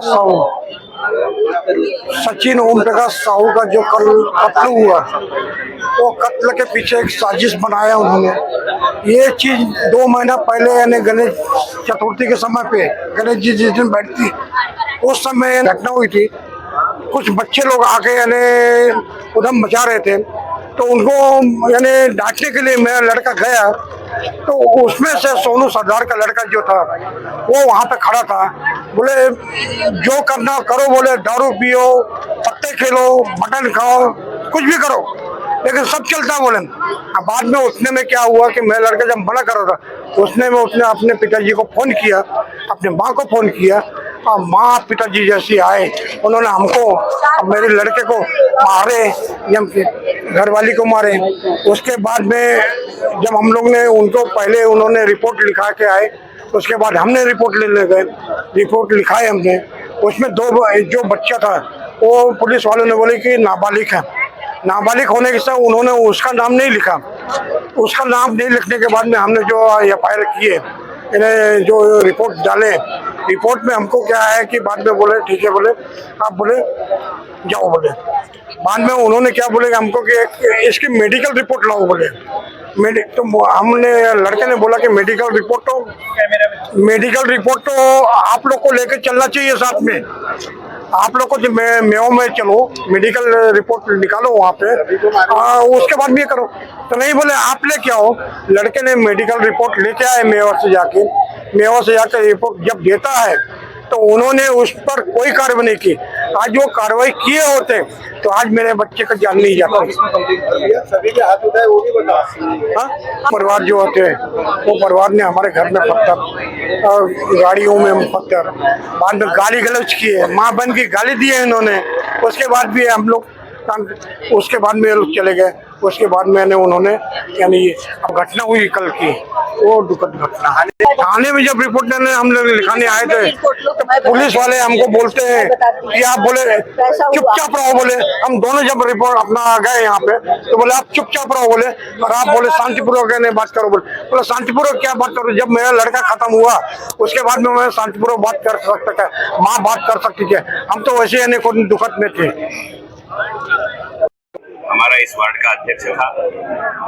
प्रकाश साहू, सचिन ओम प्रकाश साहू का जो कल कत्ल हुआ, वो कत्ल के पीछे एक साजिश बनाया उन्होंने। ये चीज 2 महीना पहले यानी गणेश चतुर्थी के समय पे, गणेश जी जिस दिन बैठती उस समय घटना हुई थी। कुछ बच्चे लोग आके यानी उधम मचा रहे थे, तो उनको यानी डांटने के लिए मेरा लड़का गया, तो उसमें से सोनू सरदार का लड़का जो था वो वहाँ पे खड़ा था। बोले जो करना करो, बोले दारू पियो, पत्ते खेलो, मटन खाओ, कुछ भी करो, लेकिन सब चलता बोले। अब बाद में उठने में क्या हुआ कि मेरा लड़का जब मना कर रहा था, उसने अपने पिताजी को फोन किया, अपने माँ को फोन किया, और माँ पिताजी जैसी आए, उन्होंने हमको मेरे लड़के को मारे, घरवाली को मारे। उसके बाद में जब हम लोग ने उनको पहले उन्होंने रिपोर्ट लिखा के आए, उसके बाद हमने रिपोर्ट ले गए, रिपोर्ट लिखाए हमने। उसमें जो बच्चा था वो पुलिस वालों ने बोले कि नाबालिग है। नाबालिग होने के साथ उन्होंने उसका नाम नहीं लिखा। उसका नाम नहीं लिखने के बाद में हमने जो FIR किए, इन्हें जो रिपोर्ट डाले, रिपोर्ट में हमको क्या है कि बाद में बोले ठीक है, बोले आप बोले जाओ, बोले बाद में उन्होंने क्या बोले हमको कि इसकी मेडिकल रिपोर्ट लाओ, बोले तो हमने लड़के ने बोला कि मेडिकल रिपोर्ट तो आप लोग को लेकर चलना चाहिए साथ में, आप लोग को मेओ में चलो, मेडिकल रिपोर्ट निकालो वहाँ पे, उसके बाद भी करो। तो नहीं बोले आप लेके आओ। लड़के ने मेडिकल रिपोर्ट लेके आए मेयो से जाके रिपोर्ट जब देता है तो उन्होंने उस पर कोई कार्रवाई नहीं की। आज वो कार्रवाई किए होते तो आज मेरे बच्चे का जान नहीं जाता। सभी के हाथ उठाए वो भी बता। परिवार जो होते हैं वो परिवार ने हमारे घर में पत्थर और गाड़ियों में पत्थर, बाद में गाली गलौज किए, माँ बहन की गाली दी है इन्होंने। उसके बाद भी हम लोग, उसके बाद में लोग चले गए। उसके बाद मैंने उन्होंने यानी घटना हुई कल की, वो दुखद घटना। थाने में जब रिपोर्ट देने हम लोग लिखाने आए थे तो पुलिस वाले हमको बोलते हैं कि आप बोले चुपचाप रहो, बोले हम दोनों जब रिपोर्ट अपना गए यहाँ पे तो बोले आप चुपचाप रहो, बोले और आप बोले शांतिपूर्वक बात करो, बोले शांतिपूर्वक क्या बात करो, जब मेरा लड़का खत्म हुआ उसके बाद में मैं शांतिपूर्वक बात कर सकता है, माँ बात कर सकती है, हम तो वैसे यानी कोई दुखद में थे। हमारा इस वार्ड का अध्यक्ष था,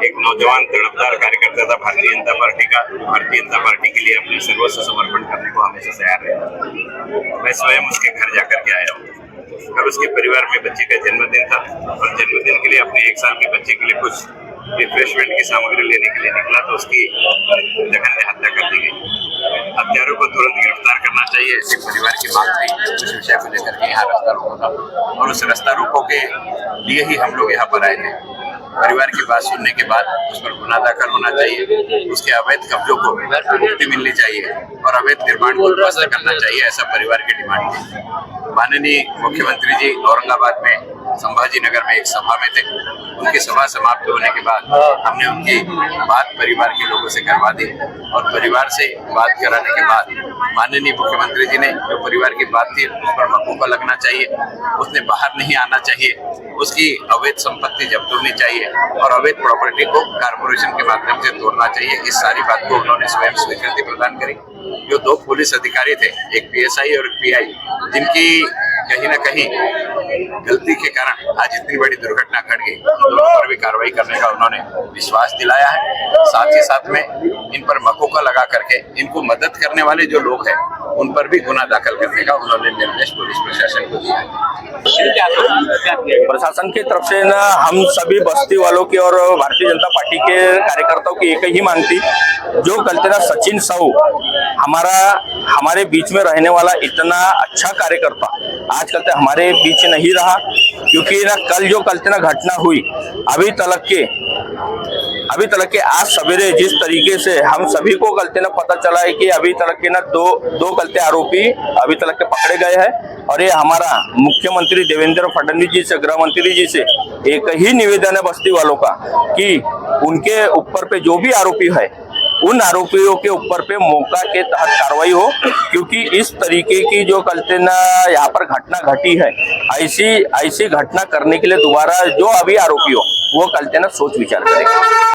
एक नौजवान तड़पदार कार्यकर्ता था भारतीय जनता पार्टी का, भारतीय जनता पार्टी के लिए अपने सर्वस्व समर्पण करने को हमेशा तैयार रहता। मैं स्वयं उसके घर जाकर के आया हूँ। कल उसके परिवार में बच्चे का जन्मदिन था और जन्मदिन के लिए अपने 1 साल के बच्चे के लिए कुछ रिफ्रेशमेंट की सामग्री लेने के लिए निकला तो उसकी जघन्य हत्या कर दी गई। हत्यारों को तुरंत गिरफ्तार करना चाहिए, ऐसे परिवार की मांग थी। उस विषय को लेकर के यहाँ रास्ता रोको था और उस रास्ता रोको के लिए ही हम लोग यहाँ पर आए थे। परिवार की बात सुनने के बाद उस पर गुना दाखिल होना चाहिए, उसके अवैध कब्जों को मुक्ति मिलनी चाहिए और अवैध निर्माण को ध्वस्त करना चाहिए, ऐसा परिवार की डिमांड थी। माननीय मुख्यमंत्री जी औरंगाबाद में संभाजी नगर में एक सभा में थे। उनकी सभा समाप्त होने के बाद हमने उनकी बात परिवार के लोगों से करवा दी और परिवार से बात कराने के बाद माननीय मुख्यमंत्री जी ने जो परिवार की बात थी उस पर मकुका लगना चाहिए, उसने बाहर नहीं आना चाहिए, उसकी अवैध संपत्ति जब्त होनी चाहिए और अवैध प्रॉपर्टी को कारपोरेशन के माध्यम से तोड़ना चाहिए। इस सारी बात को उन्होंने स्वयं स्वीकृति प्रदान करी। जो 2 पुलिस अधिकारी थे, एक PSI और एक PI, जिनकी कहीं न कहीं गलती के कारण आज इतनी बड़ी दुर्घटना घट गई, उन दोनों पर भी कार्रवाई करने का उन्होंने विश्वास दिलाया है। साथ ही साथ में इन पर मकुका लगा करके इनको मदद करने वाले जो लोग हैं उन पर भी गुना दाखिल करने का उन्होंने निर्देश पुलिस प्रशासन को दिया है। प्रशासन की तरफ से ना हम सभी बस्ती वालों की और भारतीय जनता पार्टी के कार्यकर्ताओं की एक ही मांग थी, जो कल तेरा सचिन साहू हमारे बीच में रहने वाला इतना अच्छा कार्यकर्ता आजकल तक हमारे बीच नहीं रहा, क्योंकि ना कल तेरा घटना हुई अभी तक के आज सवेरे जिस तरीके से हम सभी को कल तेरा पता चला है कि अभी तक के ना दो गलते आरोपी अभी तक के पकड़े गए हैं। और ये हमारा मुख्यमंत्री देवेंद्र फडणवीस जी से, गृह मंत्री जी से एक ही निवेदन है बस्ती वालों का कि उनके ऊपर पे जो भी आरोपी है उन आरोपियों के ऊपर पे मौका के तहत कार्रवाई हो, क्योंकि इस तरीके की जो कल यहाँ पर घटना घटी है, ऐसी घटना करने के लिए दोबारा जो अभी आरोपी हो वो कल सोच विचार करेंगे।